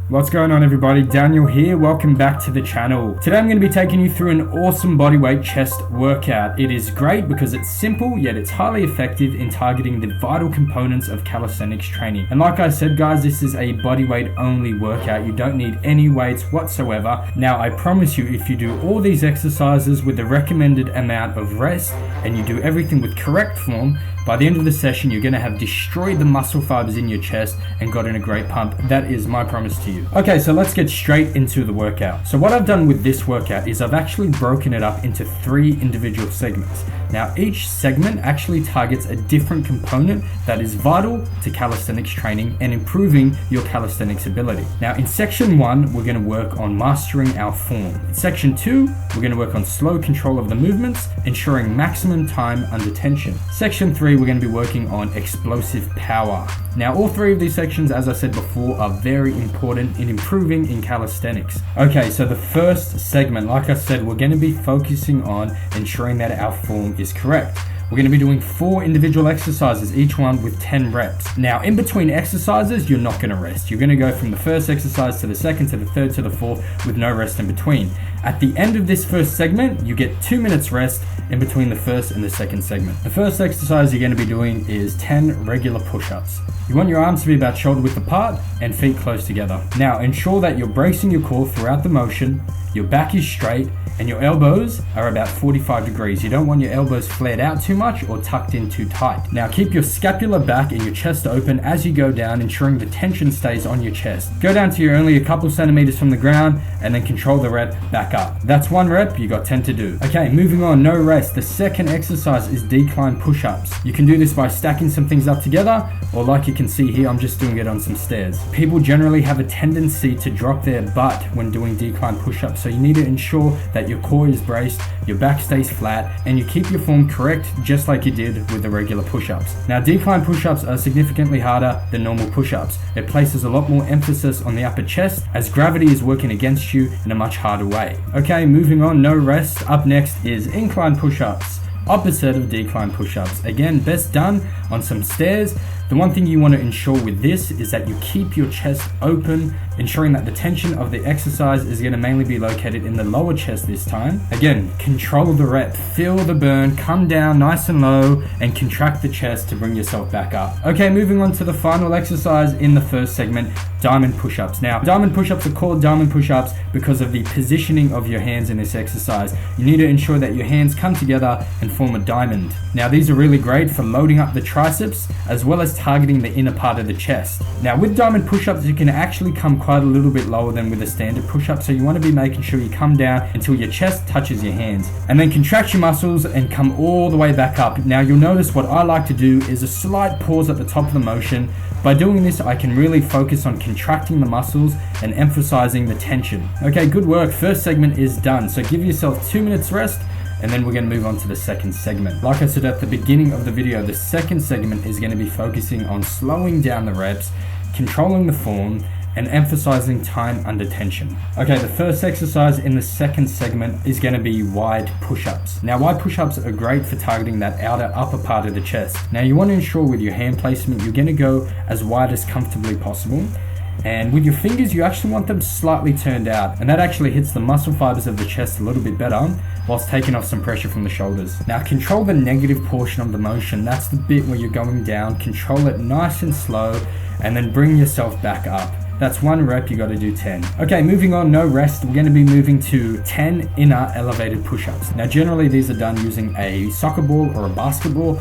What's going on, everybody? Daniel here. Welcome back to the channel. Today I'm going to be taking you through an awesome bodyweight chest workout. It is great because it's simple, yet it's highly effective in targeting the vital components of calisthenics training. And like I said, guys, this is a bodyweight only workout. You don't need any weights whatsoever. Now, I promise you, if you do all these exercises with the recommended amount of rest and you do everything with correct form, by the end of the session, you're going to have destroyed the muscle fibers in your chest and gotten a great pump. That is my promise to you. Okay, so let's get straight into the workout. So what I've done with this workout is I've actually broken it up into 3 individual segments. Now, each segment actually targets a different component that is vital to calisthenics training and improving your calisthenics ability. Now, in section 1, we're going to work on mastering our form. In section 2, we're going to work on slow control of the movements, ensuring maximum time under tension. Section 3, we're going to be working on explosive power. Now, all 3 of these sections, as I said before, are very important in improving in calisthenics. Okay, so the first segment, like I said, we're going to be focusing on ensuring that our form is correct. We're going to be doing 4 individual exercises, each one with 10 reps. Now, in between exercises, you're not going to rest. You're going to go from the first exercise to the second, to the third, to the fourth, with no rest in between. At the end of this first segment, you get 2 minutes rest in between the first and the second segment. The first exercise you're going to be doing is 10 regular push-ups. You want your arms to be about shoulder width apart and feet close together. Now, ensure that you're bracing your core throughout the motion, your back is straight, and your elbows are about 45 degrees. You don't want your elbows flared out too much or tucked in too tight. Now, keep your scapula back and your chest open as you go down, ensuring the tension stays on your chest. Go down to you're only a couple centimeters from the ground and then control the rep back up. That's 1 rep, you got 10 to do. Okay, moving on, no rest. The second exercise is decline push-ups. You can do this by stacking some things up together, or like you can see here, I'm just doing it on some stairs. People generally have a tendency to drop their butt when doing decline push-ups, so you need to ensure that your core is braced, your back stays flat, and you keep your form correct just like you did with the regular push-ups. Now, decline push-ups are significantly harder than normal push-ups. It places a lot more emphasis on the upper chest as gravity is working against you in a much harder way. Okay, moving on, no rest. Up next is incline push-ups, opposite of decline push-ups. Again, best done on some stairs. The one thing you want to ensure with this is that you keep your chest open, ensuring that the tension of the exercise is going to mainly be located in the lower chest this time. Again, control the rep, feel the burn, come down nice and low, and contract the chest to bring yourself back up. Okay, moving on to the final exercise in the first segment, diamond push-ups. Now, diamond push-ups are called diamond push-ups because of the positioning of your hands in this exercise. You need to ensure that your hands come together and form a diamond. Now, these are really great for loading up the triceps as well as targeting the inner part of the chest. Now, with diamond push-ups, you can actually come quite a little bit lower than with a standard push-up, so you want to be making sure you come down until your chest touches your hands, and then contract your muscles and come all the way back up. Now, you'll notice what I like to do is a slight pause at the top of the motion. By doing this, I can really focus on contracting the muscles and emphasizing the tension. Okay, good work. First segment is done, so give yourself 2 minutes rest, and then we're going to move on to the second segment. Like I said at the beginning of the video, the second segment is going to be focusing on slowing down the reps, controlling the form, and emphasizing time under tension. Okay, the first exercise in the second segment is going to be wide push-ups. Now, wide push-ups are great for targeting that outer upper part of the chest. Now, you want to ensure with your hand placement, you're going to go as wide as comfortably possible. And with your fingers, you actually want them slightly turned out, and that actually hits the muscle fibers of the chest a little bit better whilst taking off some pressure from the shoulders. Now, control the negative portion of the motion. That's the bit where you're going down. Control it nice and slow, and then bring yourself back up. That's 1 rep, you got to do 10. Okay, moving on, no rest. We're going to be moving to 10 inner elevated push-ups. Now, generally these are done using a soccer ball or a basketball,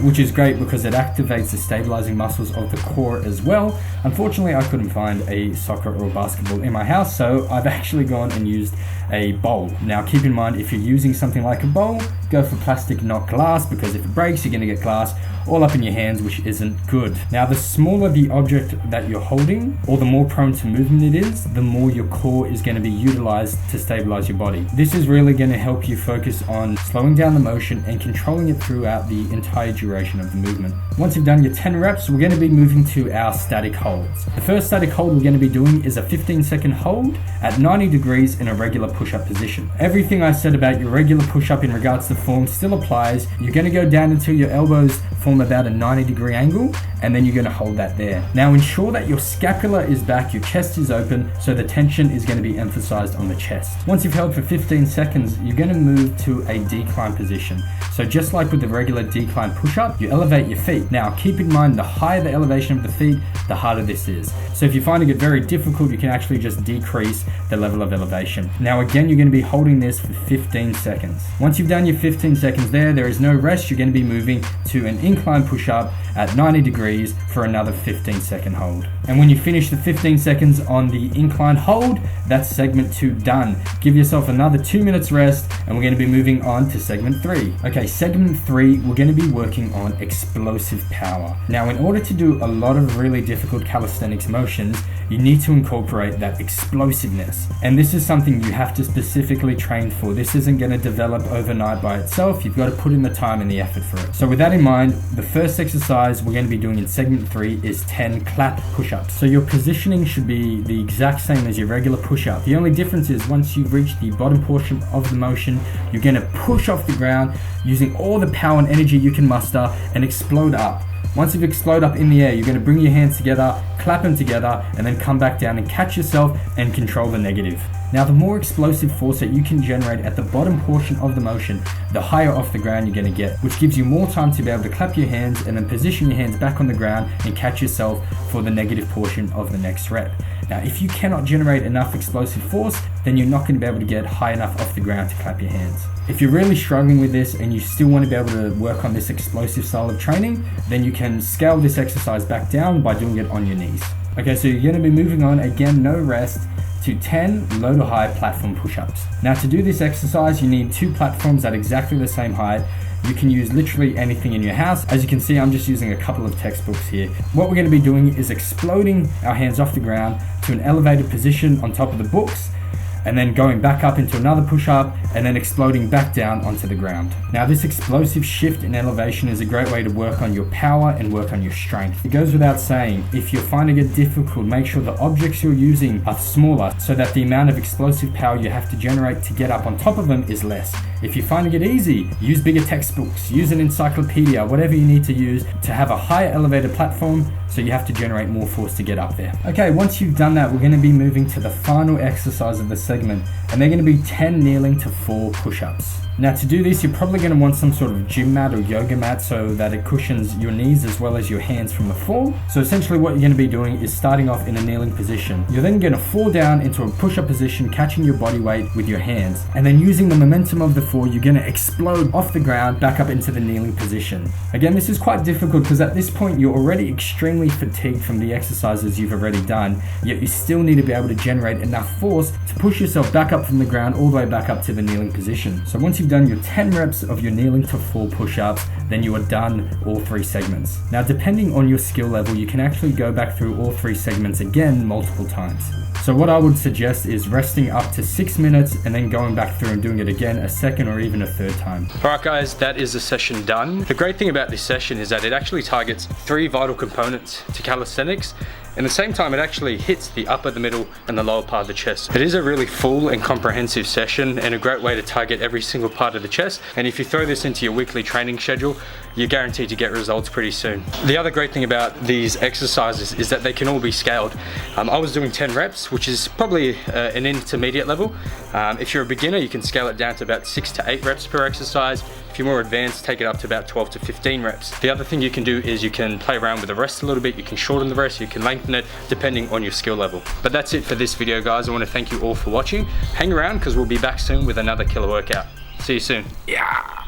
which is great because it activates the stabilizing muscles of the core as well. Unfortunately, I couldn't find a soccer or a basketball in my house, so I've actually gone and used a bowl. Now, keep in mind, if you're using something like a bowl, go for plastic, not glass, because if it breaks, you're going to get glass all up in your hands, which isn't good. Now, the smaller the object that you're holding, or the more prone to movement it is, the more your core is going to be utilized to stabilize your body. This is really going to help you focus on slowing down the motion and controlling it throughout the entire duration of the movement. Once you've done your 10 reps, we're going to be moving to our static holds. The first static hold we're going to be doing is a 15-second hold at 90 degrees in a regular push-up position. Everything I said about your regular push-up in regards to form still applies. You're going to go down until your elbows form about a 90-degree angle, and then you're going to hold that there. Now ensure that your scapula is back, your chest is open, so the tension is going to be emphasized on the chest. Once you've held for 15 seconds, you're going to move to a decline position. So just like with the regular decline push-up, you elevate your feet. Now keep in mind, the higher the elevation of the feet, the harder this is. So if you're finding it very difficult, you can actually just decrease the level of elevation. Now again, you're going to be holding this for 15 seconds. Once you've done your 15 seconds there is no rest. You're going to be moving to an incline push-up at 90 degrees for another 15-second hold. And when you finish the 15 seconds on the incline hold, that's segment 2 done. Give yourself another 2 minutes rest, and we're going to be moving on to segment 3. Okay, segment 3, we're going to be working on explosive power. Now, in order to do a lot of really difficult calisthenics motions, you need to incorporate that explosiveness. And this is something you have to specifically train for. This isn't going to develop overnight by itself. You've got to put in the time and the effort for it. So with that in mind, the first exercise we're going to be doing in segment 3 is 10 clap push-ups. So your positioning should be the exact same as your regular push-up. The only difference is once you've reached the bottom portion of the motion, you're going to push off the ground using all the power and energy you can muster and explode up. Once you've exploded up in the air, you're going to bring your hands together, clap them together, and then come back down and catch yourself and control the negative. Now, the more explosive force that you can generate at the bottom portion of the motion, the higher off the ground you're going to get, which gives you more time to be able to clap your hands and then position your hands back on the ground and catch yourself for the negative portion of the next rep. Now, if you cannot generate enough explosive force, then you're not going to be able to get high enough off the ground to clap your hands. If you're really struggling with this and you still want to be able to work on this explosive style of training, then you can scale this exercise back down by doing it on your knees. Okay, so you're going to be moving on, again, no rest, to 10 low to high platform push-ups. Now, to do this exercise, you need 2 platforms at exactly the same height. You can use literally anything in your house. As you can see, I'm just using a couple of textbooks here. What we're going to be doing is exploding our hands off the ground to an elevated position on top of the books, and then going back up into another push-up, and then exploding back down onto the ground. Now, this explosive shift in elevation is a great way to work on your power and work on your strength. It goes without saying, if you're finding it difficult, make sure the objects you're using are smaller so that the amount of explosive power you have to generate to get up on top of them is less. If you're finding it easy, use bigger textbooks, use an encyclopedia, whatever you need to use to have a higher elevated platform, so you have to generate more force to get up there. Okay, once you've done that, we're going to be moving to the final exercise of the segment, and they're going to be 10 kneeling to 4 push-ups. Now, to do this, you're probably going to want some sort of gym mat or yoga mat so that it cushions your knees as well as your hands from the fall. So essentially what you're going to be doing is starting off in a kneeling position. You're then going to fall down into a push-up position, catching your body weight with your hands. And then using the momentum of the fall, you're going to explode off the ground back up into the kneeling position. Again, this is quite difficult because at this point, you're already extremely fatigued from the exercises you've already done, yet you still need to be able to generate enough force to push yourself back up from the ground all the way back up to the kneeling position. So once you've done your 10 reps of your kneeling to 4 push-ups, then you are done all 3 segments. Now, depending on your skill level, you can actually go back through all 3 segments again multiple times. So what I would suggest is resting up to 6 minutes and then going back through and doing it again a second or even a third time. Alright guys, that is the session done. The great thing about this session is that it actually targets 3 vital components to calisthenics. At the same time, it actually hits the upper, the middle, and the lower part of the chest. It is a really full and comprehensive session and a great way to target every single part of the chest. And if you throw this into your weekly training schedule, you're guaranteed to get results pretty soon. The other great thing about these exercises is that they can all be scaled. I was doing 10 reps, which is probably an intermediate level. If you're a beginner, you can scale it down to about 6 to 8 reps per exercise. If you're more advanced, take it up to about 12 to 15 reps. The other thing you can do is you can play around with the rest a little bit. You can shorten the rest, you can lengthen it, depending on your skill level. But that's it for this video, guys. I want to thank you all for watching. Hang around because we'll be back soon with another killer workout. See you soon. Yeah.